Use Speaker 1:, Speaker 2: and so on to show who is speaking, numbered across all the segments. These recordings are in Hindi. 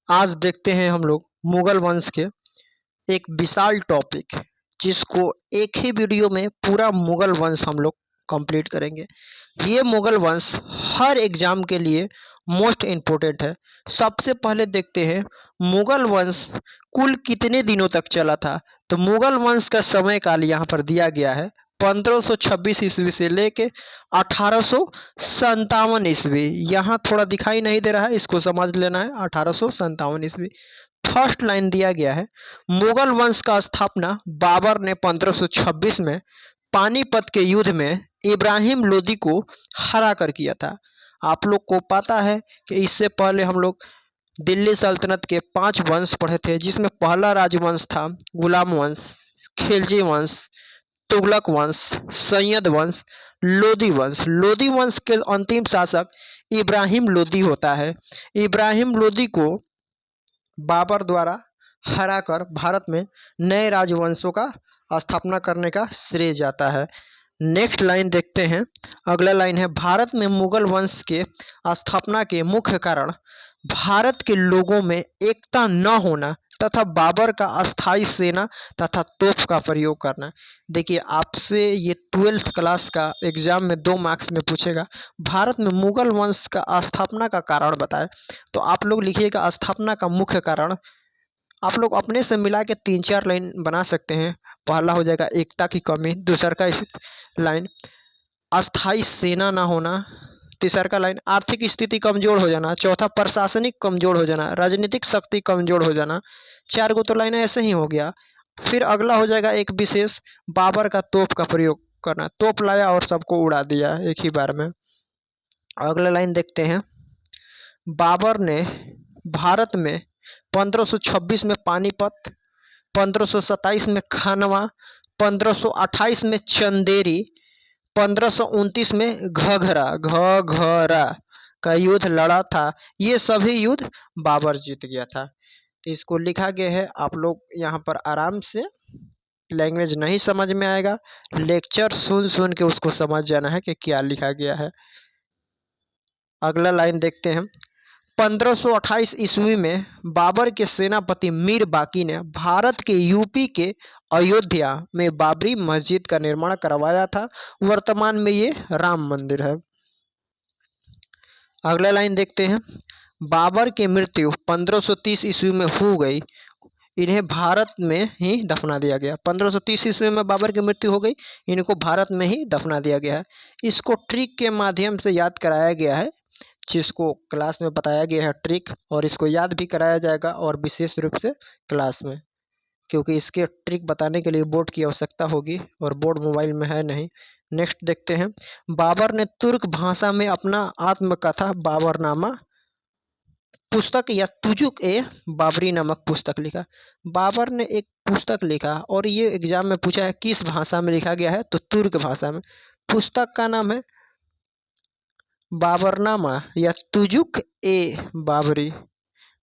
Speaker 1: आज देखते हैं हम लोग मुगल वंश के एक विशाल टॉपिक, जिसको एक ही वीडियो में पूरा मुगल वंश हम लोग कंप्लीट करेंगे। ये मुगल वंश हर एग्जाम के लिए मोस्ट इम्पोर्टेंट है। सबसे पहले देखते हैं मुगल वंश कुल कितने दिनों तक चला था। तो मुगल वंश का समय काल यहाँ पर दिया गया है 1526 ईस्वी से लेके 1857 ईस्वी। यहाँ थोड़ा दिखाई नहीं दे रहा है, इसको समझ लेना है। 1857 ईस्वी फर्स्ट लाइन दिया गया है। मुगल वंश का स्थापना बाबर ने 1526 में पानीपत के युद्ध में इब्राहिम लोदी को हरा कर किया था। आप लोग को पता है कि इससे पहले हम लोग दिल्ली सल्तनत के 5 वंश पढ़े थे, जिसमें पहला राजवंश था गुलाम वंश, खिलजी वंश, तुगलक वंश, सैयद वंश, लोदी वंश। लोदी वंश के अंतिम शासक इब्राहिम लोदी होता है। इब्राहिम लोदी को बाबर द्वारा हराकर भारत में नए राजवंशों का स्थापना करने का श्रेय जाता है। नेक्स्ट लाइन देखते हैं। अगला लाइन है, भारत में मुगल वंश के स्थापना के मुख्य कारण भारत के लोगों में एकता न होना तथा बाबर का अस्थायी सेना तथा तोप का प्रयोग करना। देखिए, आपसे ये 12th क्लास का एग्जाम में 2 मार्क्स में पूछेगा, भारत में मुगल वंश का स्थापना का कारण बताएं। तो आप लोग लिखिएगा स्थापना का मुख्य कारण। आप लोग अपने से मिला के 3-4 लाइन बना सकते हैं। पहला हो जाएगा एकता की कमी, दूसरा का लाइन अस्थायी सेना ना होना, तीसरा का लाइन आर्थिक स्थिति कमजोर हो जाना, चौथा प्रशासनिक कमजोर हो जाना, राजनीतिक शक्ति कमजोर हो जाना। 4 गो तो लाइन ऐसे ही हो गया। फिर अगला हो जाएगा एक विशेष, बाबर का तोप का प्रयोग करना, तोप लाया और सबको उड़ा दिया एक ही बार में। अगला लाइन देखते हैं, बाबर ने भारत में 1526 में पानीपत, 1527 में खानवा, 1528 में चंदेरी, 1529 में घघरा का युद्ध लड़ा था। ये सभी युद्ध बाबर जीत गया था। तो इसको लिखा गया है। आप लोग यहाँ पर आराम से, लैंग्वेज नहीं समझ में आएगा, लेक्चर सुन सुन के उसको समझ जाना है कि क्या लिखा गया है। अगला लाइन देखते हैं, 1528 ईस्वी में बाबर के सेनापति मीर बाकी ने भारत के यूपी के अयोध्या में बाबरी मस्जिद का निर्माण करवाया था। वर्तमान में ये राम मंदिर है। अगला लाइन देखते हैं, बाबर की मृत्यु 1530 ईस्वी में हो गई। इन्हें भारत में ही दफना दिया गया। 1530 ईस्वी में बाबर की मृत्यु हो गई, इनको भारत में ही दफना दिया गया है। इसको ट्रिक के माध्यम से याद कराया गया है, जिसको क्लास में बताया गया है ट्रिक, और इसको याद भी कराया जाएगा और विशेष रूप से क्लास में, क्योंकि इसके ट्रिक बताने के लिए बोर्ड की आवश्यकता होगी और बोर्ड मोबाइल में है नहीं। नेक्स्ट देखते हैं, बाबर ने तुर्क भाषा में अपना आत्मकथा बाबरनामा पुस्तक या तुजुक ए बाबरी नामक पुस्तक लिखा। बाबर ने एक पुस्तक लिखा और ये एग्जाम में पूछा है किस भाषा में लिखा गया है, तो तुर्क भाषा में। पुस्तक का नाम है बाबरनामा या तुजुक ए बाबरी,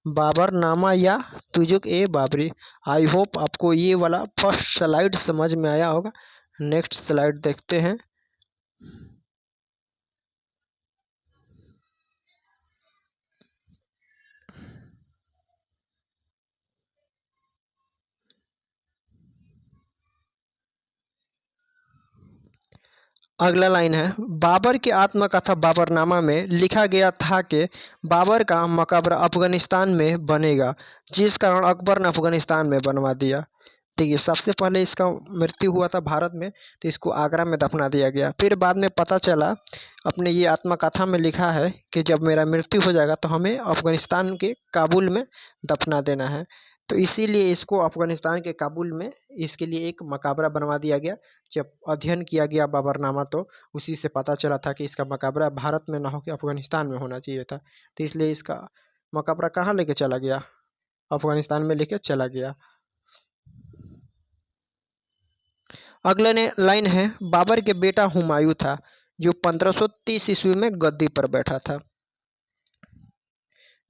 Speaker 1: बाबरनामा या तुजुक ए बाबरी। आई होप आपको ये वाला फर्स्ट स्लाइड समझ में आया होगा। नेक्स्ट स्लाइड देखते हैं। अगला लाइन है, बाबर की आत्मकथा बाबरनामा में लिखा गया था कि बाबर का मकबरा अफगानिस्तान में बनेगा, जिस कारण अकबर ने अफगानिस्तान में बनवा दिया। देखिए, सबसे पहले इसका मृत्यु हुआ था भारत में, तो इसको आगरा में दफना दिया गया। फिर बाद में पता चला, अपने ये आत्मकथा में लिखा है कि जब मेरा मृत्यु हो जाएगा तो हमें अफगानिस्तान के काबुल में दफना देना है। तो इसीलिए इसको अफगानिस्तान के काबुल में इसके लिए एक मकबरा बनवा दिया गया। जब अध्ययन किया गया बाबरनामा, तो उसी से पता चला था कि इसका मकबरा भारत में ना होकर अफगानिस्तान में होना चाहिए था। तो इसलिए इसका मकबरा कहाँ लेके चला गया, अफगानिस्तान में लेके चला गया। अगले ने लाइन है, बाबर के बेटा हुमायूं था जो 1530 ईस्वी में गद्दी पर बैठा था।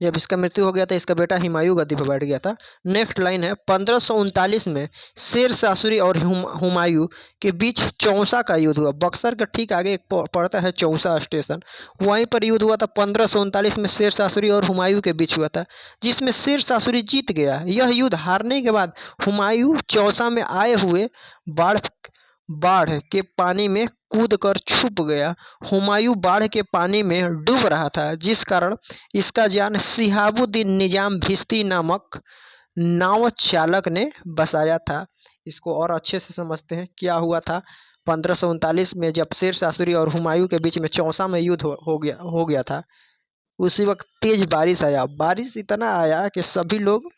Speaker 1: जब इसका मृत्यु हो गया था इसका बेटा हुमायूं गद्दी पर बैठ गया था। नेक्स्ट लाइन है 1539 में शेर शाह सूरी और हुमायूं के बीच चौसा का युद्ध हुआ। बक्सर का ठीक आगे एक पड़ता है चौसा स्टेशन, वहीं पर युद्ध हुआ था 1539 में शेर शाह सूरी और हुमायूं के बीच हुआ था, जिसमें शेर शाह सूरी जीत गया। यह युद्ध हारने के बाद हुमायूं चौसा में आए हुए बाढ़ बाढ़ के पानी में कूदकर छुप गया। हुमायूं बाढ़ के पानी में डूब रहा था, जिस कारण इसका जान शिहाबुद्दीन निजाम भिश्ती नामक नाव चालक ने बचाया था। इसको और अच्छे से समझते हैं क्या हुआ था। 1539 में जब शेर शाह सूरी और हुमायूं के बीच में चौसा में युद्ध हो गया था, उसी वक्त तेज बारिश आया। बारिश इतना आया कि सभी लोग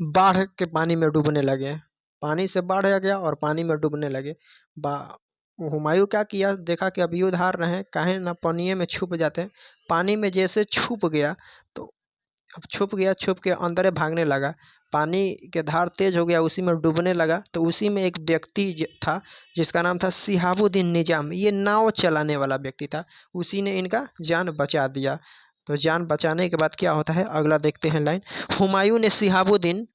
Speaker 1: बाढ़ के पानी में डूबने लगे। पानी से बाढ़ आ गया और पानी में डूबने लगे। हुमायूं क्या किया, देखा कि अब युद्ध हार रहे हैं, काहे ना पानी में छुप जाते हैं। पानी में जैसे छुप गया तो अब छुप के अंदर भागने लगा। पानी के धार तेज हो गया, उसी में डूबने लगा। तो उसी में एक व्यक्ति था जिसका नाम था शिहाबुद्दीन निजाम, ये नाव चलाने वाला व्यक्ति था। उसी ने इनका जान बचा दिया। तो जान बचाने के बाद क्या होता है अगला देखते हैं लाइन। हुमायूं ने शिहाबुद्दीन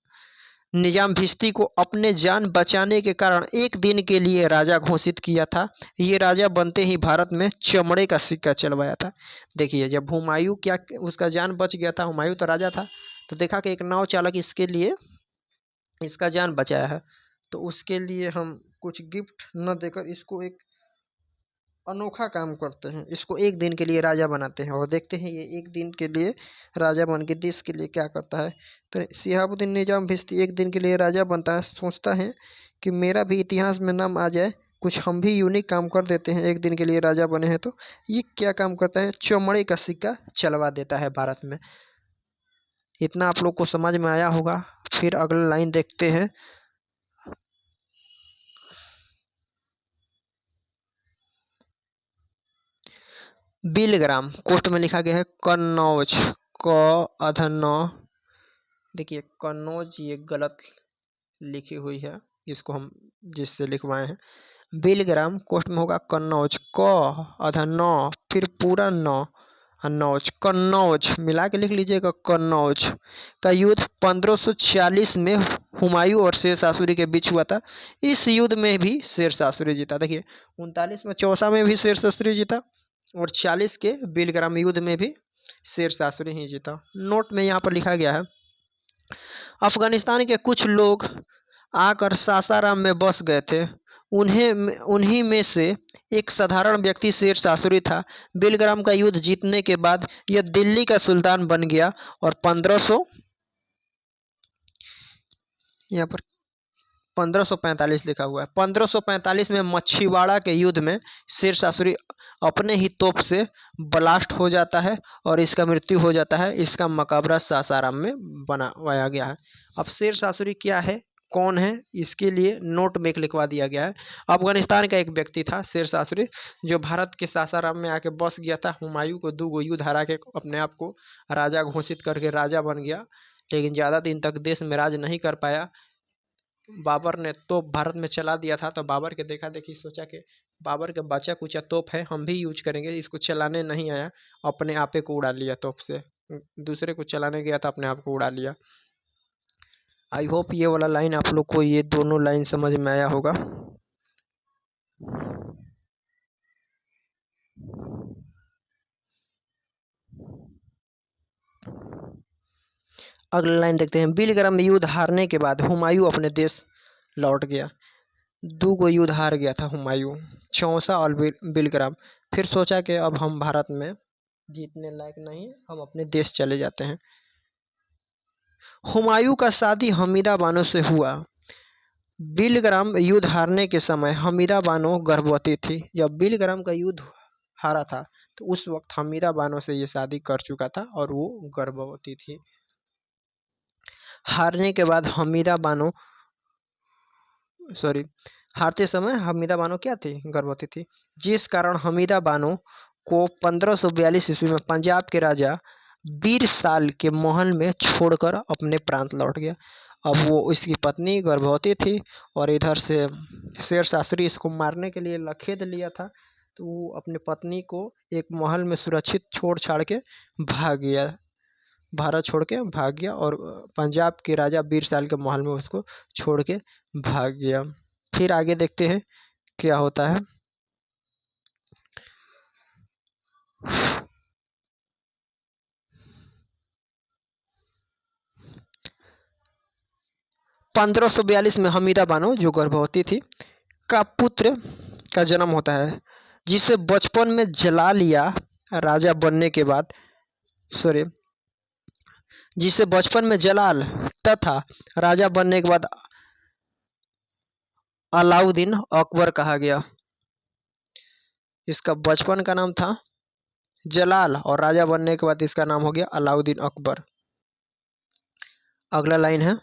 Speaker 1: निजाम भिश्ती को अपने जान बचाने के कारण एक दिन के लिए राजा घोषित किया था। ये राजा बनते ही भारत में चमड़े का सिक्का चलवाया था। देखिए जब हुमायूं क्या उसका जान बच गया था, हुमायूं तो राजा था, तो देखा कि एक नाव चालक इसके लिए इसका जान बचाया है, तो उसके लिए हम कुछ गिफ्ट न देकर इसको एक अनोखा काम करते हैं, इसको एक दिन के लिए राजा बनाते हैं। और देखते हैं ये एक दिन के लिए राजा बन के देश के लिए क्या करता है। तो शिहाबुद्दीन निजाम भिश्ती एक दिन के लिए राजा बनता है, सोचता है कि मेरा भी इतिहास में नाम आ जाए, कुछ हम भी यूनिक काम कर देते हैं। एक दिन के लिए राजा बने हैं तो ये क्या काम करता है, चमड़े का सिक्का चलवा देता है भारत में। इतना आप लोग को समझ में आया होगा। फिर अगला लाइन देखते हैं। बिलग्राम कोष्ट में लिखा गया है कन्नौज, क अधन। देखिए कन्नौज ये गलत लिखी हुई है, इसको हम जिससे लिखवाए हैं। बिलग्राम कोष्ट में होगा कन्नौज, क अधन फिर पूरा न, नौज, कन्नौज मिला के लिख लीजिएगा। कन्नौज का युद्ध 1540 में हुमायूं और शेर शाह सूरी के बीच हुआ था। इस युद्ध में भी शेर शाह सूरी जीता। देखिए 39 में चौसा में भी शेर शाह सूरी जीता और 40 के बिलग्राम युद्ध में भी शेर शाह सूरी ही जीता। नोट में यहाँ पर लिखा गया है अफगानिस्तान के कुछ लोग आकर सासाराम में बस गए थे। उन्हीं में से एक साधारण व्यक्ति शेर शाह सूरी था। बिलग्राम का युद्ध जीतने के बाद यह दिल्ली का सुल्तान बन गया और 1500 यहाँ पर 1545 लिखा हुआ है। 1545 में मच्छीवाड़ा के युद्ध में शेर शाह सूरी अपने ही तोप से ब्लास्ट हो जाता है और इसका मृत्यु हो जाता है। इसका मकबरा सासाराम में बनाया गया है। अब शेर शाह सूरी क्या है, कौन है, इसके लिए नोट में एक लिखवा दिया गया है। अफगानिस्तान का एक व्यक्ति था शेर शाह सूरी, जो भारत के सासाराम में आके बस गया था। हुमायूं को 2 युद्ध हरा के अपने आप को राजा घोषित करके राजा बन गया, लेकिन ज़्यादा दिन तक देश में राज नहीं कर पाया। बाबर ने तोप भारत में चला दिया था, तो बाबर के देखा देखी सोचा कि बाबर के बचा कुचा तोप है, हम भी यूज करेंगे। इसको चलाने नहीं आया, अपने आपे को उड़ा लिया तोप से। दूसरे को चलाने गया था, अपने आप को उड़ा लिया। आई होप ये वाला लाइन आप लोग को ये दोनों लाइन समझ में आया होगा। अगला लाइन देखते हैं। बिलग्राम में युद्ध हारने के बाद हुमायूं अपने देश लौट गया। 2 युद्ध हार गया था हुमायूं, चौसा और बिलग्राम। फिर सोचा कि अब हम भारत में जीतने लायक नहीं, हम अपने देश चले जाते हैं। हुमायूं का शादी हमीदा बानो से हुआ। बिलग्राम युद्ध हारने के समय हमीदा बानो गर्भवती थी। जब बिलग्राम का युद्ध हारा था तो उस वक्त हमीदा बानो से ये शादी कर चुका था और वो गर्भवती थी। हारने के बाद हारते समय हमीदा बानो क्या थी, गर्भवती थी, जिस कारण हमीदा बानो को 1542 ईस्वी में पंजाब के राजा बीर साल के महल में छोड़कर अपने प्रांत लौट गया। अब वो इसकी पत्नी गर्भवती थी और इधर से शेर शाह सूरी इसको मारने के लिए लखेद लिया था। तो वो अपने पत्नी को एक महल में सुरक्षित छोड़ छाड़ के भाग गया, भारत छोड़ के भाग गया और पंजाब के राजा बीरसाल के महल में उसको छोड़ के भाग गया। फिर आगे देखते हैं क्या होता है। 1542 में हमीदा बानो जो गर्भवती थी का पुत्र का जन्म होता है, जिसे बचपन में जला लिया राजा बनने के बाद, सॉरी, जिसे बचपन में जलाल तथा राजा बनने के बाद अलाउद्दीन अकबर कहा गया। इसका बचपन का नाम था जलाल और राजा बनने के बाद इसका नाम हो गया अलाउद्दीन अकबर। अगला लाइन है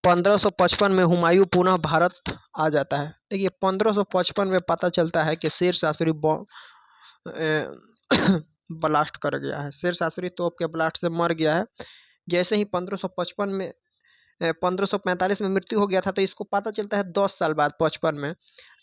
Speaker 1: 1555 में हुमायूं पुनः भारत आ जाता है। देखिए 1555 में पता चलता है कि शेर शास्त्री ब्लास्ट कर गया है, शेर शास्त्री तोप के ब्लास्ट से मर गया है। जैसे ही 1555 में 1545 में मृत्यु हो गया था, तो इसको पता चलता है 10 साल बाद 55 में।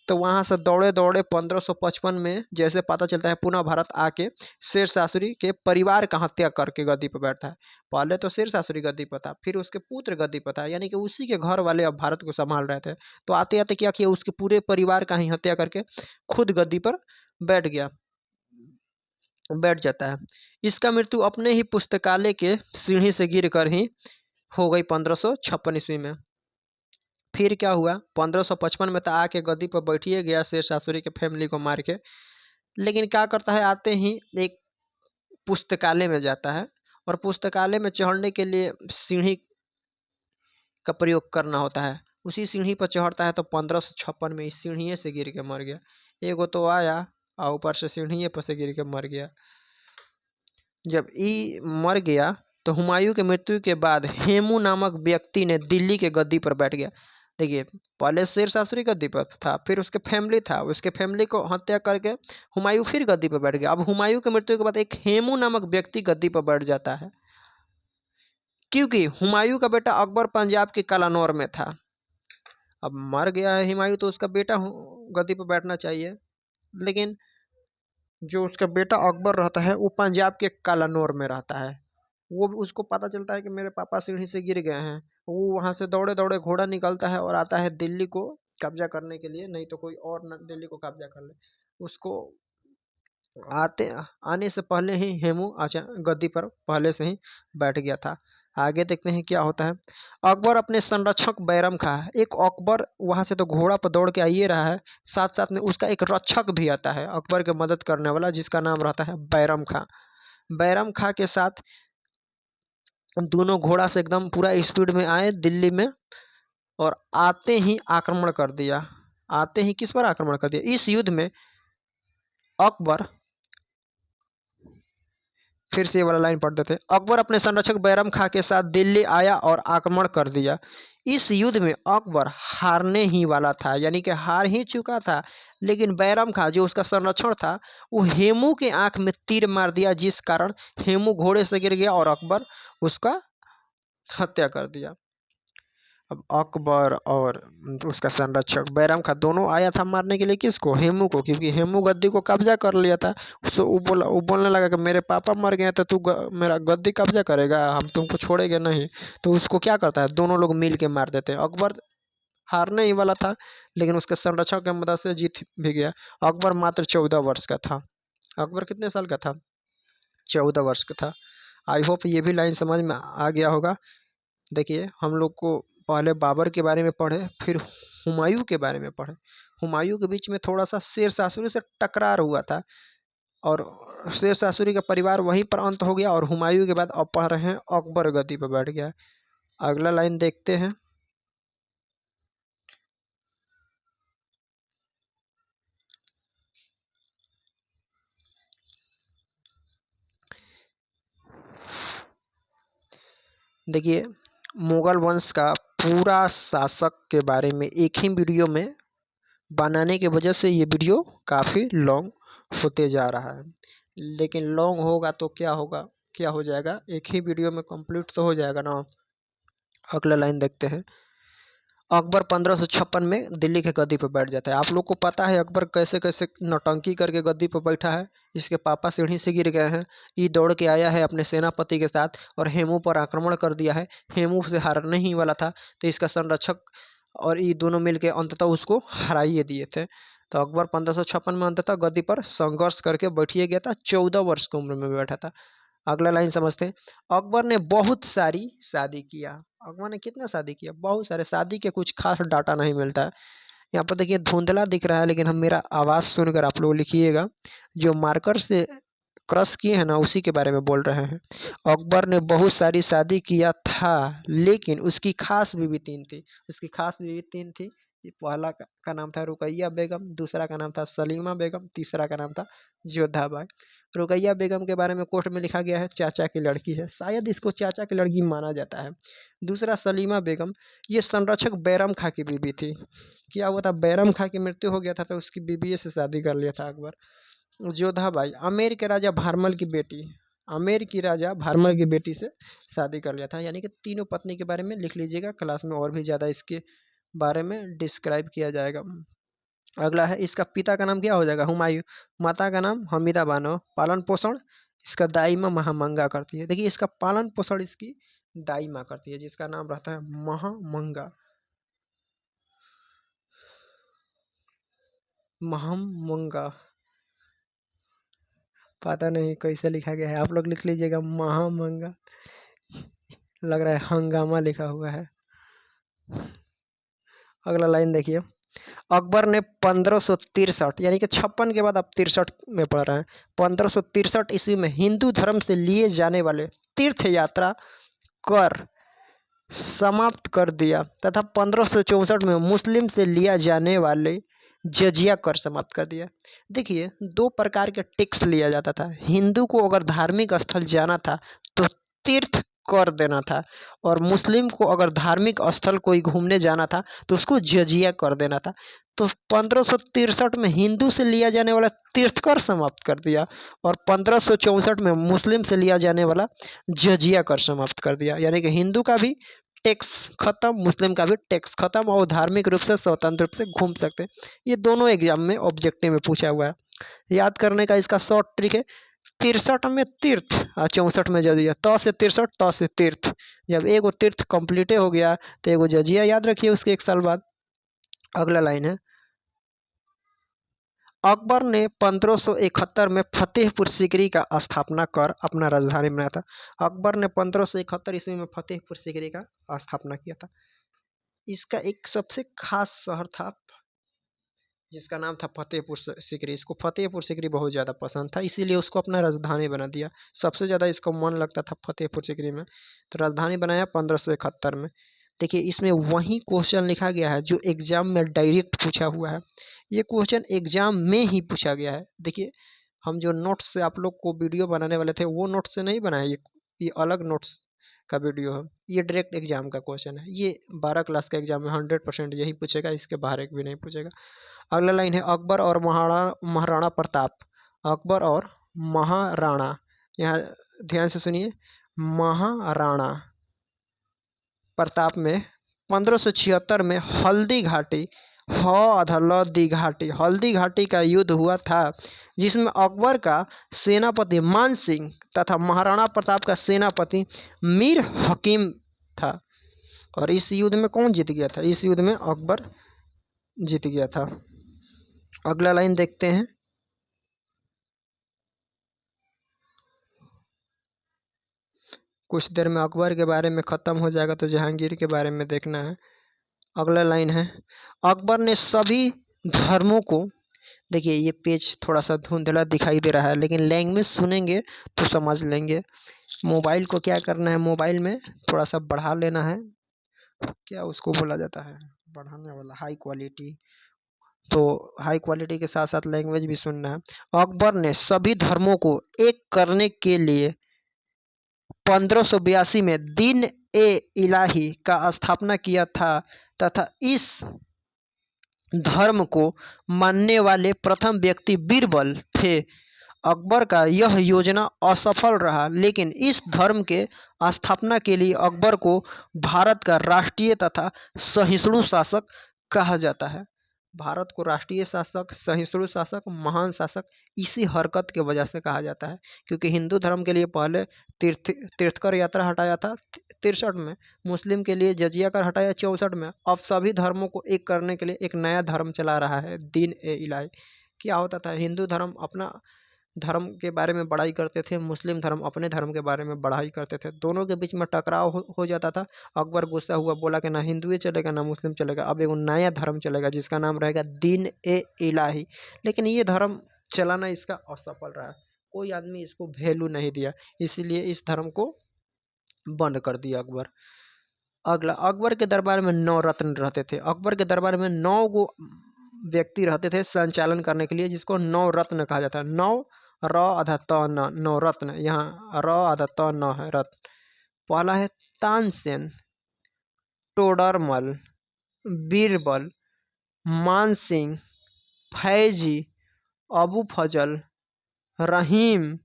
Speaker 1: तो वहाँ से दौड़े दौड़े 1555 में जैसे पता चलता है पुनः भारत आके शेर शास्त्री के परिवार का हत्या करके गद्दी पर बैठता है। पहले तो शेर शास्त्री गद्दी पर था, फिर उसके पुत्र गद्दी पर था, यानी कि उसी के घर वाले अब भारत को संभाल रहे थे। तो आते आते क्या किया, उसके पूरे परिवार का ही हत्या करके खुद गद्दी पर बैठ गया, बैठ जाता है। इसका मृत्यु अपने ही पुस्तकालय के सीढ़ी से गिर कर ही हो गई 1556 ईस्वी में। फिर क्या हुआ, 1555 में तो आके गद्दी पर बैठिए गया शेर शास्त्री के फैमिली को मार के, लेकिन क्या करता है, आते ही एक पुस्तकालय में जाता है और पुस्तकालय में चढ़ने के लिए सीढ़ी का प्रयोग करना होता है। उसी सीढ़ी पर चढ़ता है तो 1556 में इस सीढ़ी से गिर के मर गया। एगो तो आया और ऊपर से सीढ़ी पर से गिर के मर गया। जब ई मर गया तो हुमायूं के मृत्यु के बाद हेमू नामक व्यक्ति ने दिल्ली के गद्दी पर बैठ गया। देखिए पहले शेर शास्त्री गद्दी पर था, फिर उसके फैमिली था, उसके फैमिली को हत्या करके हुमायूं फिर गद्दी पर बैठ गया। अब हुमायूं के मृत्यु के बाद एक हेमू नामक व्यक्ति गद्दी पर बैठ जाता है, क्योंकि हुमायूं का बेटा अकबर पंजाब के कलानौर में था। अब मर गया है हुमायूं तो उसका बेटा गद्दी पर बैठना चाहिए, लेकिन जो उसका बेटा अकबर रहता है वो पंजाब के कलानौर में रहता है। वो उसको पता चलता है कि मेरे पापा सीढ़ी से गिर गए हैं। वो वहाँ से दौड़े दौड़े घोड़ा निकलता है और आता है दिल्ली को कब्जा करने के लिए, नहीं तो कोई और न दिल्ली को कब्जा कर ले। उसको आते आने से पहले ही हेमू आचा गद्दी पर पहले से ही बैठ गया था। आगे देखते हैं क्या होता है। अकबर अपने संरक्षक बैरम खां, एक अकबर वहाँ से तो घोड़ा पर दौड़ के आइए रहा है, साथ साथ में उसका एक रक्षक भी आता है अकबर की मदद करने वाला, जिसका नाम रहता है बैरम खां। बैरम खां के साथ दोनों घोड़ा से एकदम पूरा स्पीड में आए दिल्ली में और आते ही आक्रमण कर दिया। आते ही किस पर आक्रमण कर दिया, इस युद्ध में अकबर, फिर से ये वाला लाइन पढ़ देते हैं। अकबर अपने संरक्षक बैरम खां के साथ दिल्ली आया और आक्रमण कर दिया। इस युद्ध में अकबर हारने ही वाला था, यानी कि हार ही चुका था, लेकिन बैरम खां जो उसका संरक्षण था वो हेमू के आंख में तीर मार दिया, जिस कारण हेमू घोड़े से गिर गया और अकबर उसका हत्या कर दिया। अब अकबर और उसका संरक्षक बैरम खां दोनों आया था मारने के लिए किसको, हेमू को, क्योंकि हेमू गद्दी को कब्जा कर लिया था। उसको वो बोलने लगा कि मेरे पापा मर गए तो तू मेरा गद्दी कब्जा करेगा, हम तुमको छोड़ेंगे नहीं। तो उसको क्या करता है, दोनों लोग मिल के मार देते हैं। अकबर हारने ही वाला था, लेकिन उसके संरक्षक की मदद से जीत भी गया। अकबर मात्र 14 वर्ष का था। अकबर कितने साल का था, 14 वर्ष का था। आई होप ये भी लाइन समझ में आ गया होगा। देखिए हम लोग को पहले बाबर के बारे में पढ़े, फिर हुमायूं के बारे में पढ़े। हुमायूं के बीच में थोड़ा सा शेर शास्त्री से टकरार हुआ था और शेर शास्त्री का परिवार वहीं पर अंत हो गया, और हुमायूं के बाद अब पढ़ रहे हैं अकबर गद्दी पर बैठ गया। अगला लाइन देखते हैं। देखिए मुगल वंश का पूरा शासक के बारे में एक ही वीडियो में बनाने की वजह से ये वीडियो काफ़ी लॉन्ग होते जा रहा है, लेकिन लॉन्ग होगा तो क्या होगा, क्या हो जाएगा, एक ही वीडियो में कंप्लीट तो हो जाएगा ना। अगला लाइन देखते हैं। अकबर 1556 में दिल्ली के गद्दी पर बैठ जाता है। आप लोग को पता है अकबर कैसे कैसे नौटंकी करके गद्दी पर बैठा है। इसके पापा सीढ़ी से गिर गए हैं, ये दौड़ के आया है अपने सेनापति के साथ और हेमू पर आक्रमण कर दिया है। हेमू से हारने ही वाला था, तो इसका संरक्षक और ये दोनों मिलकर अंततः उसको हरा ही दिए थे। तो अकबर 1556 में अंततः गद्दी पर संघर्ष करके बैठिए गया था। 14 वर्ष की उम्र में बैठा था। अगला लाइन समझते हैं। अकबर ने बहुत सारी शादी किया। अकबर ने कितना शादी किया? बहुत सारे। शादी के कुछ खास डाटा नहीं मिलता है। यहाँ पर देखिए धुंधला दिख रहा है, लेकिन हम मेरा आवाज़ सुनकर आप लोग लिखिएगा। जो मार्कर से क्रॉस किए हैं ना, उसी के बारे में बोल रहे हैं। अकबर ने बहुत सारी शादी किया था, लेकिन उसकी खास बीवी तीन थी। उसकी खास बीवी तीन थी। पहला का नाम था रुकैया बेगम, दूसरा का नाम था सलीमा बेगम, तीसरा का नाम था जोधाबाई। रुकैया बेगम के बारे में कोर्ट में लिखा गया है चाचा की लड़की है, शायद इसको चाचा की लड़की माना जाता है। दूसरा सलीमा बेगम, ये संरक्षक बैरम खां की बीवी थी। क्या हुआ था? बैरम खां की मृत्यु हो गया था, तो उसकी बीवी से शादी कर लिया था अकबर। जोधाबाई आमेर के राजा भारमल की बेटी, आमेर की राजा भारमल की बेटी से शादी कर लिया था। यानी कि तीनों पत्नी के बारे में लिख लीजिएगा, क्लास में और भी ज़्यादा इसके बारे में डिस्क्राइब किया जाएगा। अगला है, इसका पिता का नाम क्या हो जाएगा? हुमायूं। माता का नाम हमीदा बानो। पालन पोषण इसका दाई माँ महामंगा करती है। देखिए इसका पालन पोषण इसकी दाई माँ करती है, जिसका नाम रहता है महामंगा। महामंगा, पता नहीं कैसे लिखा गया है, आप लोग लिख लीजिएगा महामंगा। लग रहा है हंगामा लिखा हुआ है। अगला लाइन देखिए। अकबर ने 1563 यानी कि 56 के बाद आप 63 में पढ़ रहे हैं। 1563 ईस्वी में हिंदू धर्म से लिए जाने वाले तीर्थ यात्रा कर समाप्त कर दिया तथा 1564 में मुस्लिम से लिया जाने वाले जजिया कर समाप्त कर दिया। देखिए दो प्रकार के टैक्स लिया जाता था। हिंदू को अगर धार्मिक स्थल जाना था तो तीर्थ कर देना था, और मुस्लिम को अगर धार्मिक स्थल कोई घूमने जाना था तो उसको जजिया कर देना था। तो 1563 में हिंदू से लिया जाने वाला तीर्थ कर समाप्त कर दिया और 1564 में मुस्लिम से लिया जाने वाला जजिया कर समाप्त कर दिया। यानी कि हिंदू का भी टैक्स खत्म, मुस्लिम का भी टैक्स खत्म, और धार्मिक रूप से स्वतंत्र रूप से घूम सकते हैं। ये दोनों एग्जाम में ऑब्जेक्टिव में पूछा हुआ है। याद करने का इसका शॉर्ट ट्रिक है, 63 में तीर्थ और 64 में जजिया। त से 63, त से तीर्थ। जब एगो तीर्थ कंप्लीट हो गया तो एगो जजिया याद रखिए उसके 1 साल बाद। अगला लाइन है, अकबर ने 1571 में फतेहपुर सीकरी का स्थापना कर अपना राजधानी बनाया था। अकबर ने 1571 ईस्वी में फतेहपुर सीकरी का स्थापना किया था। इसका एक सबसे खास शहर था जिसका नाम था फतेहपुर सीकरी। इसको फतेहपुर सीकरी बहुत ज़्यादा पसंद था, इसीलिए उसको अपना राजधानी बना दिया। सबसे ज़्यादा इसको मन लगता था फतेहपुर सीकरी में, तो राजधानी बनाया 1571 में। देखिए इसमें वही क्वेश्चन लिखा गया है जो एग्जाम में डायरेक्ट पूछा हुआ है। ये क्वेश्चन एग्जाम में ही पूछा गया है। देखिए हम जो नोट्स से आप लोग को वीडियो बनाने वाले थे वो नोट्स से नहीं बनाए, ये अलग नोट्स का वीडियो है। ये डायरेक्ट एग्जाम का क्वेश्चन है। ये 12 क्लास का एग्जाम में 100% यही पूछेगा, इसके बाहर एक भी नहीं पूछेगा। अगला लाइन है, अकबर और महाराणा प्रताप। अकबर और महाराणा, यहाँ ध्यान से सुनिए, महाराणा प्रताप में 1576 में हल्दी घाटी, हल्दी घाटी का युद्ध हुआ था, जिसमें अकबर का सेनापति मान सिंह तथा महाराणा प्रताप का सेनापति मीर हकीम था। और इस युद्ध में कौन जीत गया था? इस युद्ध में अकबर जीत गया था। अगला लाइन देखते हैं, कुछ देर में अकबर के बारे में ख़त्म हो जाएगा तो जहांगीर के बारे में देखना है। अगला लाइन है, अकबर ने सभी धर्मों को, देखिए ये पेज थोड़ा सा धुंधला दिखाई दे रहा है, लेकिन लैंग्वेज सुनेंगे तो समझ लेंगे। मोबाइल को क्या करना है, मोबाइल में थोड़ा सा बढ़ा लेना है, क्या उसको बोला जाता है बढ़ाने वाला, हाई क्वालिटी। तो हाई क्वालिटी के साथ साथ लैंग्वेज भी सुनना है। अकबर ने सभी धर्मों को एक करने के लिए 1582 में दीन ए इलाही का स्थापना किया था तथा इस धर्म को मानने वाले प्रथम व्यक्ति बीरबल थे। अकबर का यह योजना असफल रहा, लेकिन इस धर्म के स्थापना के लिए अकबर को भारत का राष्ट्रीय तथा सहिष्णु शासक कहा जाता है। भारत को राष्ट्रीय शासक, सहिष्णु शासक, महान शासक इसी हरकत के वजह से कहा जाता है, क्योंकि हिंदू धर्म के लिए पहले तीर्थकर यात्रा हटाया था 63 में, मुस्लिम के लिए जजिया कर हटाया 64 में। अब सभी धर्मों को एक करने के लिए एक नया धर्म चला रहा है, दीन ए इलाही। क्या होता था, हिंदू धर्म अपना धर्म के बारे में बड़ाई करते थे, मुस्लिम धर्म अपने धर्म के बारे में बड़ाई करते थे, दोनों के बीच में टकराव हो जाता था। अकबर गुस्सा हुआ, बोला कि ना हिंदू ही चलेगा ना मुस्लिम चलेगा, अब एक नया धर्म चलेगा जिसका नाम रहेगा दीन ए इलाही। लेकिन ये धर्म चलाना इसका असफल रहा, कोई आदमी इसको वैल्यू नहीं दिया, इसीलिए इस धर्म को बंद कर दिया अकबर। अगला, अकबर के दरबार में 9 रत्न रहते थे। अकबर के दरबार में 9 गो व्यक्ति रहते थे संचालन करने के लिए, जिसको 9 रत्न कहा जाता है। 9 र आधा त न, 9 रत्न, यहाँ र आधा त न है रत्न। पहला है तानसेन, टोडरमल, बीरबल, मानसिंह, फैजी, अबू फजल, रहीम,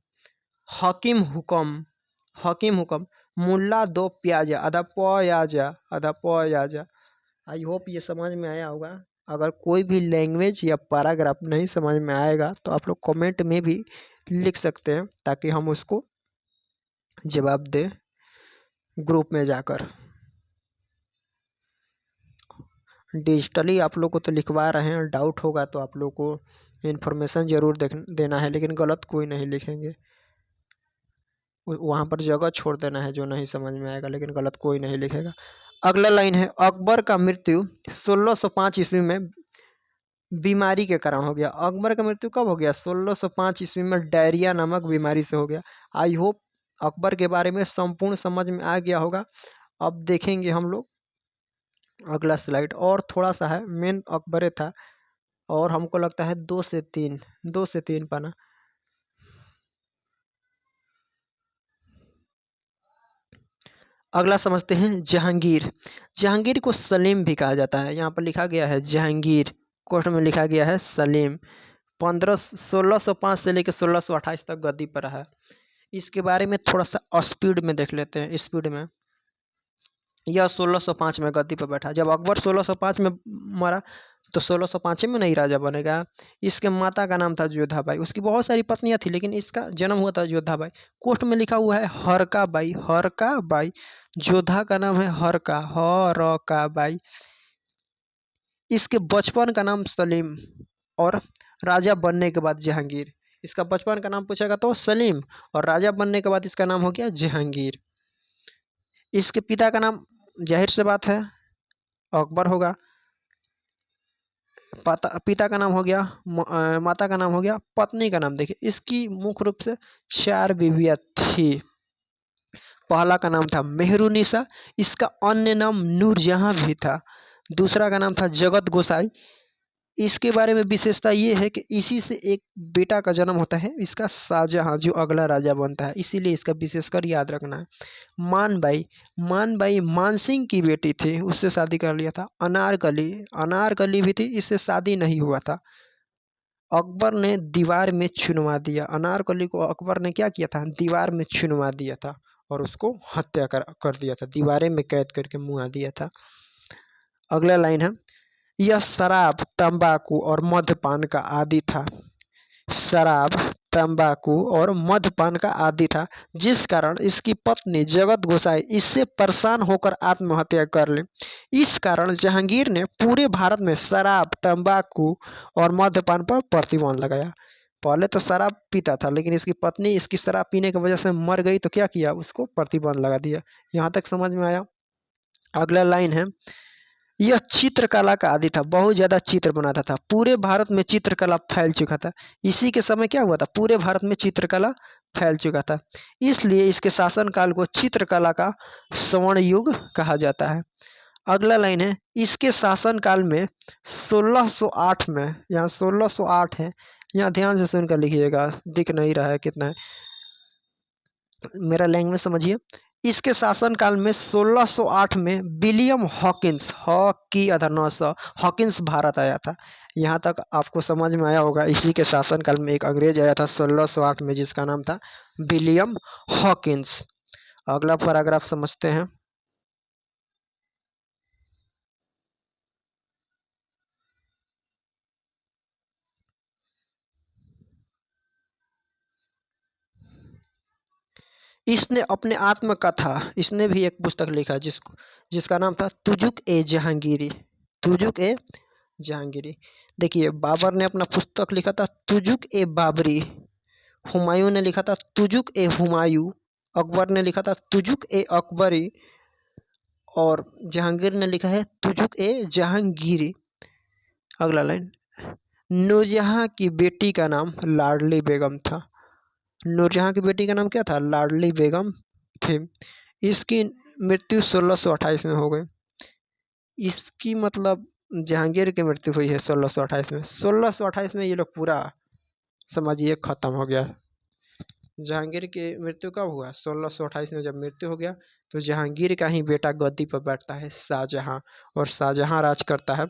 Speaker 1: हकीम हुकम, मुल्ला दो प्याजा, आधा पयाजा। आई होप ये समझ में आया होगा। अगर कोई भी लैंग्वेज या पैराग्राफ नहीं समझ में आएगा तो आप लोग कमेंट में भी लिख सकते हैं, ताकि हम उसको जवाब दें ग्रुप में जाकर। डिजिटली आप लोग को तो लिखवा रहे हैं, डाउट होगा तो आप लोग को इन्फॉर्मेशन ज़रूर देना है, लेकिन गलत कोई नहीं लिखेंगे। वहाँ पर जगह छोड़ देना है जो नहीं समझ में आएगा, लेकिन गलत कोई नहीं लिखेगा। अगला लाइन है, अकबर का मृत्यु 1605 ईस्वी में बीमारी के कारण हो गया। अकबर का मृत्यु कब हो गया? 1605 ईस्वी में डायरिया नामक बीमारी से हो गया। आई होप अकबर के बारे में संपूर्ण समझ में आ गया होगा। अब देखेंगे हम लोग अगला स्लाइड, और थोड़ा सा है, मेन अकबरे था और हमको लगता है 2 से 3 पाना। अगला समझते हैं जहांगीर। जहांगीर को सलीम भी कहा जाता है, यहाँ पर लिखा गया है जहांगीर, कोष्ठ में लिखा गया है सलीम। 1605 से लेकर 1628 तक गद्दी पर रहा। इसके बारे में थोड़ा सा स्पीड में देख लेते हैं, स्पीड में। यह 1605 में गद्दी पर बैठा। जब अकबर 1605 में मरा तो 1605 में नहीं राजा बनेगा। इसके माता का नाम था जोधाबाई, उसकी बहुत सारी पत्नियां थी, लेकिन इसका जन्म हुआ था जोधाबाई। कोष्ठ में लिखा हुआ है हरका बाई। जोधा का नाम है हरका बाई। इसके बचपन का नाम सलीम और राजा बनने के बाद जहांगीर। इसका बचपन का नाम पूछेगा तो सलीम, और राजा बनने के बाद इसका नाम हो गया जहांगीर। इसके पिता का नाम जाहिर से बात है अकबर होगा। पिता का नाम हो गया, माता का नाम हो गया, पत्नी का नाम देखिए, इसकी मुख्य रूप से 4 बीवियां थी। पहला का नाम था मेहरुनिसा, इसका अन्य नाम नूरजहां भी था। दूसरा का नाम था जगत गोसाई। इसके बारे में विशेषता ये है कि इसी से एक बेटा का जन्म होता है, इसका शाहजहां, जो अगला राजा बनता है, इसीलिए इसका विशेषकर याद रखना है। मानबाई मानसिंह की बेटी थी, उससे शादी कर लिया था। अनारकली भी थी, इससे शादी नहीं हुआ था। अकबर ने दीवार में चुनवा दिया। अनारकली को अकबर ने क्या किया था? दीवार में चुनवा दिया था और उसको हत्या कर दिया था, दीवारें में कैद करके मुआ दिया था। अगला लाइन है, यह शराब, तंबाकू और मद्यपान का आदी था। शराब, तंबाकू और मद्यपान का आदी था, जिस कारण इसकी पत्नी जगत गोसाई इससे परेशान होकर आत्महत्या कर ली। इस कारण जहांगीर ने पूरे भारत में शराब, तंबाकू और मद्यपान पर प्रतिबंध लगाया। पहले तो शराब पीता था, लेकिन इसकी पत्नी इसकी शराब पीने की वजह से मर गई, तो क्या किया? उसको प्रतिबंध लगा दिया। यहाँ तक समझ में आया? अगला लाइन है, यह चित्रकला का आदी था, बहुत ज़्यादा चित्र बनाता था। पूरे भारत में चित्रकला फैल चुका था। इसी के समय क्या हुआ था? पूरे भारत में चित्रकला फैल चुका था, इसलिए इसके शासनकाल को चित्रकला का स्वर्ण युग कहा जाता है। अगला लाइन है, इसके शासनकाल में 1608 में, यहाँ 1608 है, यहाँ ध्यान से सुनकर लिखिएगा, दिख नहीं रहा है कितना है, मेरा लैंग्वेज समझिए। इसके शासनकाल में 1608 में विलियम हॉकिंस भारत आया था। यहाँ तक आपको समझ में आया होगा। इसी के शासनकाल में एक अंग्रेज आया था 1608 में, जिसका नाम था विलियम हॉकिंस। अगला पैराग्राफ समझते हैं। इसने अपने आत्मकथा, इसने भी एक पुस्तक लिखा जिसका नाम था तुजुक ए जहांगीरी। तुजुक ए जहांगीरी। देखिए, बाबर ने अपना पुस्तक लिखा था तुजुक ए बाबरी, हुमायूं ने लिखा था तुजुक ए हुमायूं, अकबर ने लिखा था तुजुक ए अकबरी, और जहांगीर ने लिखा है तुजुक ए जहांगीरी। अगला लाइन, नूरजहां की बेटी का नाम लाडली बेगम था। नूरजहां की बेटी का नाम क्या था? लाडली बेगम थी। इसकी मृत्यु 1628 में हो गई। इसकी मतलब जहांगीर की मृत्यु हुई है 1628 में। 1628 में ये लोग पूरा समझिए खत्म हो गया। जहांगीर की मृत्यु कब हुआ? 1628 में जब मृत्यु हो गया तो जहांगीर का ही बेटा गद्दी पर बैठता है, शाहजहां। और शाहजहां राज करता है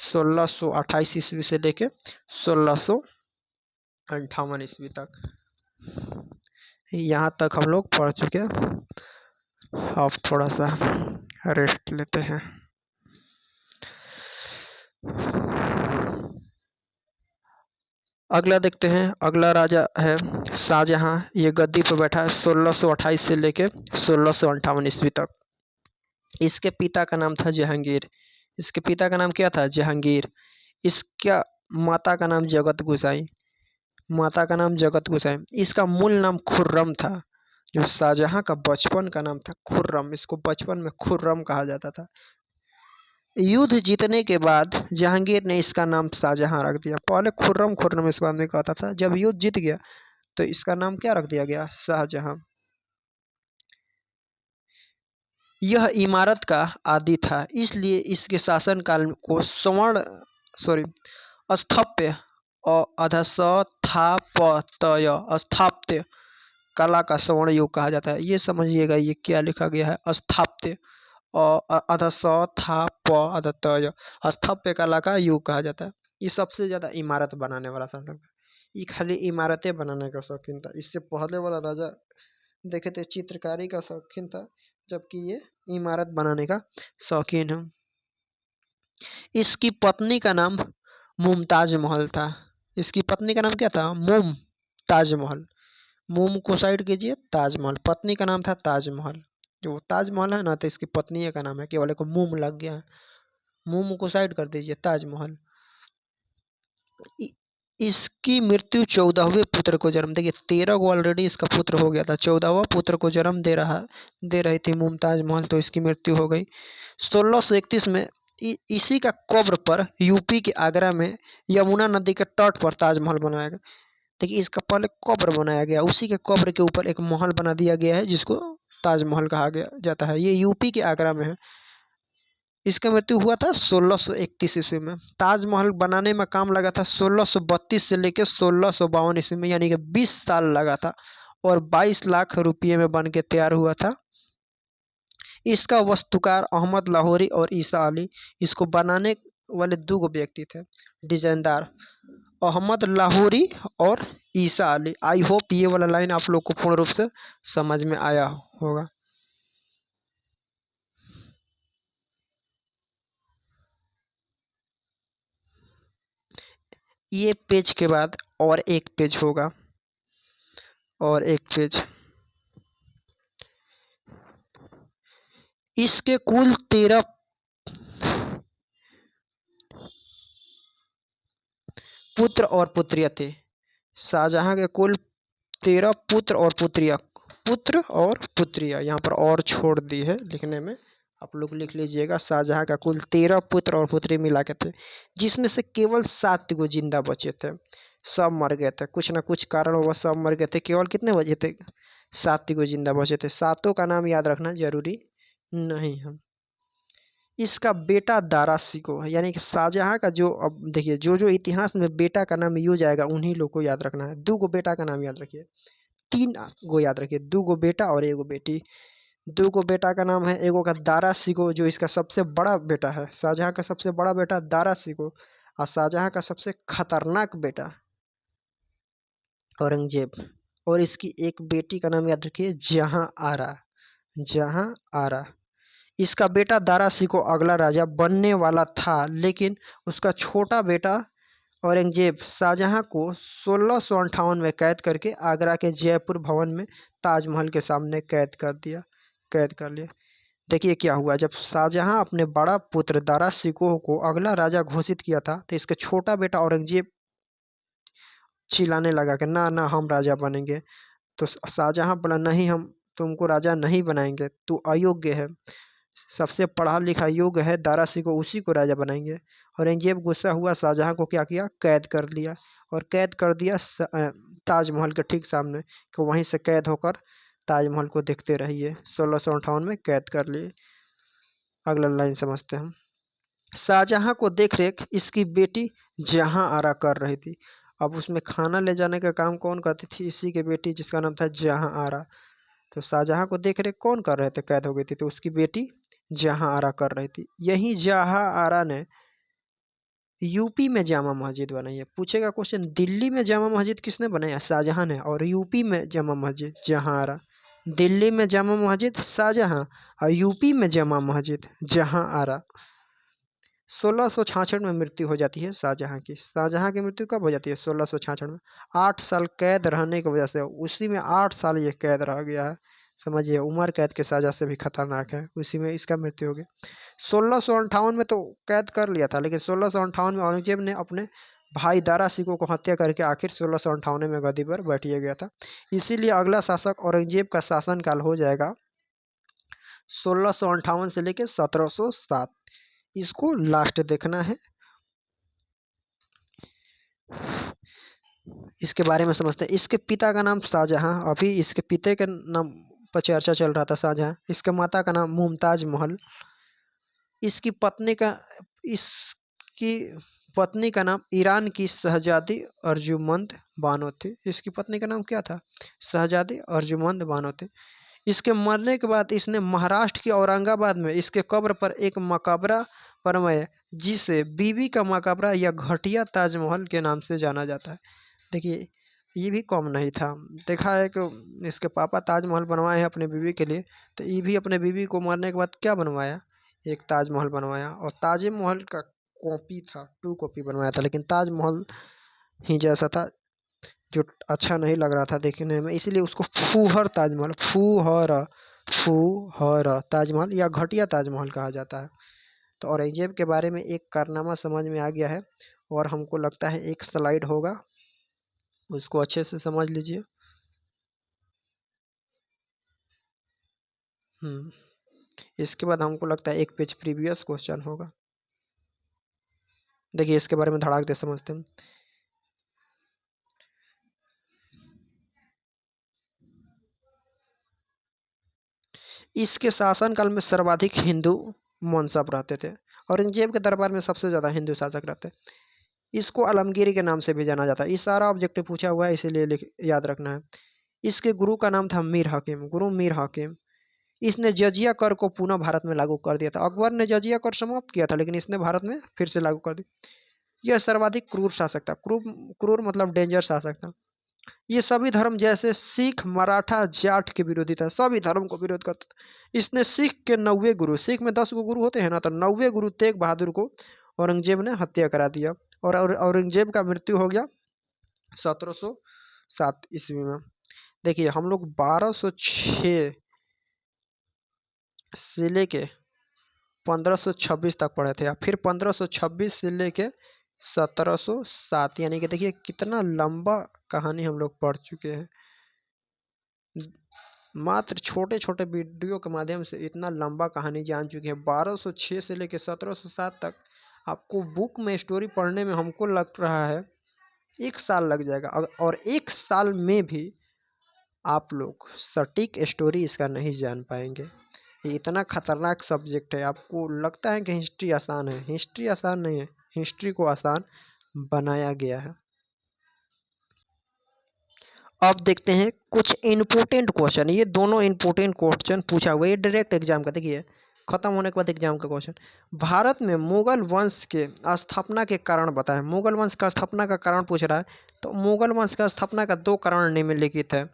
Speaker 1: 1628 ईस्वी से लेके 1658 ईस्वी तक। यहाँ तक हम लोग पढ़ चुके हैं। अब थोड़ा सा रेस्ट लेते हैं। अगला देखते हैं। अगला राजा है शाहजहां। ये गद्दी पर बैठा है 1628 से लेके 1658 ईस्वी तक। इसके पिता का नाम था जहांगीर। इसके पिता का नाम क्या था? जहांगीर। इसका माता का नाम जगत गुसाई। माता का नाम जगत गुसाई। इसका मूल नाम खुर्रम था। जो शाहजहां का बचपन का नाम था खुर्रम, इसको बचपन में खुर्रम कहा जाता था। युद्ध जीतने के बाद जहांगीर ने इसका नाम शाहजहां रख दिया। पहले खुर्रम खुर्रम इसको आदमी कहता था। जब युद्ध जीत गया तो इसका नाम क्या रख दिया गया? शाहजहां। यह इमारत का आदि था, इसलिए इसके शासनकाल को स्थाप्य अधस्थापत्य स्थाप्त्य कला का स्वर्ण युग कहा जाता है। ये समझिएगा ये क्या लिखा गया है? स्थाप्त्य अधस्थापत्य स्थाप्य कला का युग कहा जाता है। ये सबसे ज्यादा इमारत बनाने वाला शासक था। ये खाली इमारतें बनाने का शौकीन था। इससे पहले वाला राजा देखे थे चित्रकारी का शौकीन था, जबकि ये इमारत बनाने का शौकीन है। इसकी पत्नी का नाम मुमताज महल था। इसकी पत्नी का नाम क्या था? मुमताज महल। मुम को साइड कीजिए, ताजमहल। पत्नी का नाम था ताजमहल। जो ताजमहल है ना, तो इसकी पत्नी का नाम है, केवल को मुम लग गया है। मुम को साइड कर दीजिए, ताजमहल। इसकी मृत्यु 14वें पुत्र को जन्म, देखिए 13 को ऑलरेडी इसका पुत्र हो गया था, 14वां पुत्र को जन्म दे रही थी मुमताज महल, तो इसकी मृत्यु हो गई 1631 में। इसी का कब्र पर यूपी के आगरा में यमुना नदी के तट पर ताजमहल बनाया गया। देखिए, इसका पहले कब्र बनाया गया, उसी के कब्र के ऊपर एक महल बना दिया गया है जिसको ताजमहल कहा गया जाता है। ये यूपी के आगरा में है। इसका मृत्यु हुआ था 1631 ईस्वी में। ताजमहल बनाने में काम लगा था 1632 से लेकर 1652 ईस्वी में, यानी कि 20 साल लगा था, और 22 लाख रुपये में बन के तैयार हुआ था। इसका वास्तुकार अहमद लाहौरी और ईसा अली। इसको बनाने वाले दो व्यक्ति थे डिजाइनदार, अहमद लाहौरी और ईसा अली। आई होप ये वाला लाइन आप लोग को पूर्ण रूप से समझ में आया होगा। ये पेज के बाद और एक पेज होगा, और एक पेज। इसके कुल 13 पुत्र और पुत्रियां थे। शाहजहां के कुल 13 पुत्र और पुत्रियां। पुत्र और पुत्रियां यहाँ पर और छोड़ दी है लिखने में, आप लोग लिख लीजिएगा। शाहजहां का कुल 13 पुत्र और पुत्री मिला के थे, जिसमें से केवल 7 को जिंदा बचे थे। सब मर गए थे, कुछ ना कुछ कारणवश सब मर गए थे। केवल कितने बचे थे? 7 को जिंदा बचे थे। सातों का नाम याद रखना जरूरी नहीं है। इसका बेटा दारा शिकोह है, यानी कि शाहजहां का जो, अब देखिए जो जो इतिहास में बेटा का नाम यूज आएगा उन्हीं लोग को याद रखना है। 2 गो बेटा का नाम याद रखिए, 3 गो याद रखिए, 2 गो बेटा और 1 गो बेटी। 2 गो बेटा का नाम है, एगो का दारा शिकोह जो इसका सबसे बड़ा बेटा है, शाहजहां का सबसे बड़ा बेटा दारा शिकोह, और शाहजहां का सबसे खतरनाक बेटा औरंगजेब, और इसकी एक बेटी का नाम याद रखिए, जहां आरा। जहां आरा, इसका बेटा दारा सिकोह अगला राजा बनने वाला था, लेकिन उसका छोटा बेटा औरंगजेब शाहजहां को 1658 में कैद करके आगरा के जयपुर भवन में ताजमहल के सामने कैद कर लिया। देखिए क्या हुआ, जब शाहजहां अपने बड़ा पुत्र दारा सिकोह को अगला राजा घोषित किया था, तो इसका छोटा बेटा औरंगजेब चिल्लाने लगा कि ना ना हम राजा बनेंगे। तो शाहजहां बोला नहीं, हम तुमको राजा नहीं बनाएंगे, तू अयोग्य है, सबसे पढ़ा लिखा योग्य है दारा सिकोह, उसी को राजा बनाएंगे। औरंगजेब गुस्सा हुआ, शाहजहां को क्या किया, कैद कर लिया, और कैद कर दिया ताजमहल के ठीक सामने, कि वहीं से कैद होकर ताजमहल को देखते रहिए। 1658 में कैद कर लिए। अगला लाइन समझते हैं। शाहजहां को देख रेख इसकी बेटी जहां आरा कर रही थी। अब उसमें खाना ले जाने का काम कौन करती थी, इसी की बेटी, जिसका नाम था जहां आरा। तो शाहजहां को देख रेख कौन कर रहे थे, कैद हो गई थी, तो उसकी बेटी जहां आरा कर रही थी। यही जहां आरा ने यूपी में जामा मस्जिद बनाई है। पूछेगा क्वेश्चन, दिल्ली में जामा मस्जिद किसने बनाया, शाहजहां ने, और यूपी में जामा मस्जिद जहां आरा। दिल्ली में जामा मस्जिद शाहजहां, और यूपी में जामा मस्जिद जहां आरा। 1666 में मृत्यु हो जाती है शाहजहां की। शाहजहां की मृत्यु कब हो जाती है, 1666 में। 8 साल कैद रहने की वजह से, उसी में 8 साल ये कैद रह गया है। समझिए, उम्र कैद के सजा से भी खतरनाक है, उसी में इसका मृत्यु हो गई। 1658 में तो कैद कर लिया था, लेकिन 1658 में औरंगजेब ने अपने भाई दारा सिकोह को हत्या करके आखिर 1658 में गद्दी पर बैठिया गया था। इसीलिए अगला शासक औरंगजेब का शासनकाल हो जाएगा 1658 से लेकर 1707। इसको लास्ट देखना है। इसके बारे में समझते हैं। इसके पिता का नाम शाहजहां, अभी इसके पिता के नाम पर चर्चा चल रहा था, शाहजहां। इसके माता का नाम मुमताज महल। इसकी पत्नी का इसकी पत्नी का नाम ईरान की शहजादी अर्जुमंद बानो थी। इसकी पत्नी का नाम क्या था, शहजादी अर्जुमंद बानो थी। इसके मरने के बाद इसने महाराष्ट्र के औरंगाबाद में इसके कब्र पर एक मकबरा बनवाया, जिसे बीबी का मकबरा या घटिया ताजमहल के नाम से जाना जाता है। देखिए, ये भी कम नहीं था। देखा है कि इसके पापा ताजमहल बनवाए हैं अपने बीवी के लिए, तो ये भी अपने बीवी को मरने के बाद क्या बनवाया, एक ताजमहल बनवाया। और ताजमहल का कॉपी था, 2 कॉपी बनवाया था, लेकिन ताजमहल ही जैसा था, जो अच्छा नहीं लग रहा था देखने में, इसीलिए उसको फूहर ताजमहल या घटिया ताजमहल कहा जाता है। तो औरंगजेब के बारे में एक कारनामा समझ में आ गया है, और हमको लगता है एक स्लाइड होगा, उसको अच्छे से समझ लीजिए। इसके बाद हमको लगता है एक पेज प्रीवियस क्वेश्चन होगा। देखिए, इसके बारे में धड़ाक दे समझते हैं। इसके शासनकाल में सर्वाधिक हिंदू मनसब रहते थे। औरंगजेब के दरबार में सबसे ज़्यादा हिंदू शासक रहते। इसको आलमगीर के नाम से भी जाना जाता है। ये सारा ऑब्जेक्टिव पूछा हुआ है, इसीलिए याद रखना है। इसके गुरु का नाम था मीर हकीम, गुरु मीर हकीम। इसने जजिया कर को पुनः भारत में लागू कर दिया था। अकबर ने जजिया कर समाप्त किया था, लेकिन इसने भारत में फिर से लागू कर दिया। यह सर्वाधिक क्रूर शासक था। क्रूर मतलब डेंजर शासक था। ये सभी धर्म जैसे सिख, मराठा, जाट के विरोधी था, सभी धर्म को विरोध करता था। इसने सिख के 90 गुरु, सिख में 10 गुरु होते हैं ना, तो 90 गुरु तेग बहादुर को औरंगजेब ने हत्या करा दिया। और औरंगजेब का मृत्यु हो गया 1707 ईस्वी में। देखिए, हम लोग 1206 से लेके 1526 तक पढ़े थे, फिर 1526 से लेके 1707, यानी कि देखिए कितना लंबा कहानी हम लोग पढ़ चुके हैं। मात्र छोटे छोटे वीडियो के माध्यम से इतना लंबा कहानी जान चुके हैं। 1206 से लेकर 1707 तक आपको बुक में स्टोरी पढ़ने में हमको लग रहा है 1 साल लग जाएगा, और 1 साल में भी आप लोग सटीक स्टोरी इसका नहीं जान पाएंगे। ये इतना खतरनाक सब्जेक्ट है। आपको लगता है कि हिस्ट्री आसान है, हिस्ट्री आसान नहीं है, हिस्ट्री को आसान बनाया गया है। अब देखते हैं कुछ इम्पोर्टेंट क्वेश्चन। ये दोनों इम्पोर्टेंट क्वेश्चन पूछा हुआ है डायरेक्ट एग्जाम का। देखिए, खत्म होने के बाद एग्जाम का क्वेश्चन, भारत में मुगल वंश के स्थापना के कारण बताएं। मुगल वंश का स्थापना का कारण पूछ रहा है, तो मुगल वंश का स्थापना का दो कारण निम्नलिखित है,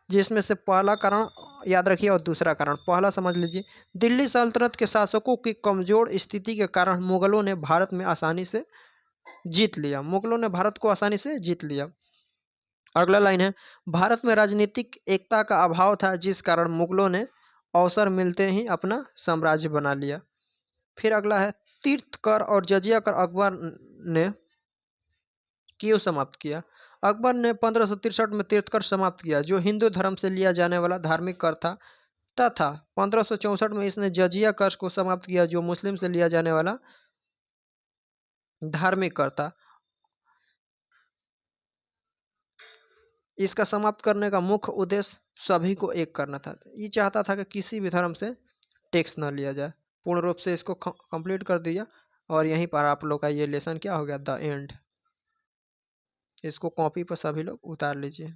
Speaker 1: जिसमें से पहला कारण याद रखिए और दूसरा कारण। पहला समझ लीजिए, दिल्ली सल्तनत के शासकों की कमजोर स्थिति के कारण मुगलों ने भारत में आसानी से जीत लिया। मुगलों ने भारत को आसानी से जीत लिया। अगला लाइन है, भारत में राजनीतिक एकता का अभाव था, जिस कारण मुगलों ने अवसर मिलते ही अपना साम्राज्य बना लिया। फिर अगला है, तीर्थ कर और जजिया कर अकबर ने क्यों समाप्त किया। अकबर ने 1563 में तीर्थ कर समाप्त किया, जो हिंदू धर्म से लिया जाने वाला धार्मिक कर था, तथा 1564 में इसने जजिया कर को समाप्त किया, जो मुस्लिम से लिया जाने वाला धार्मिक कर था। इसका समाप्त करने का मुख्य उद्देश्य सभी को एक करना था। ये चाहता था कि किसी भी धर्म से टैक्स न लिया जाए। पूर्ण रूप से इसको कंप्लीट कर दिया और यहीं पर आप लोग का ये लेसन क्या हो गया, द एंड। इसको कॉपी पर सभी लोग उतार लीजिए।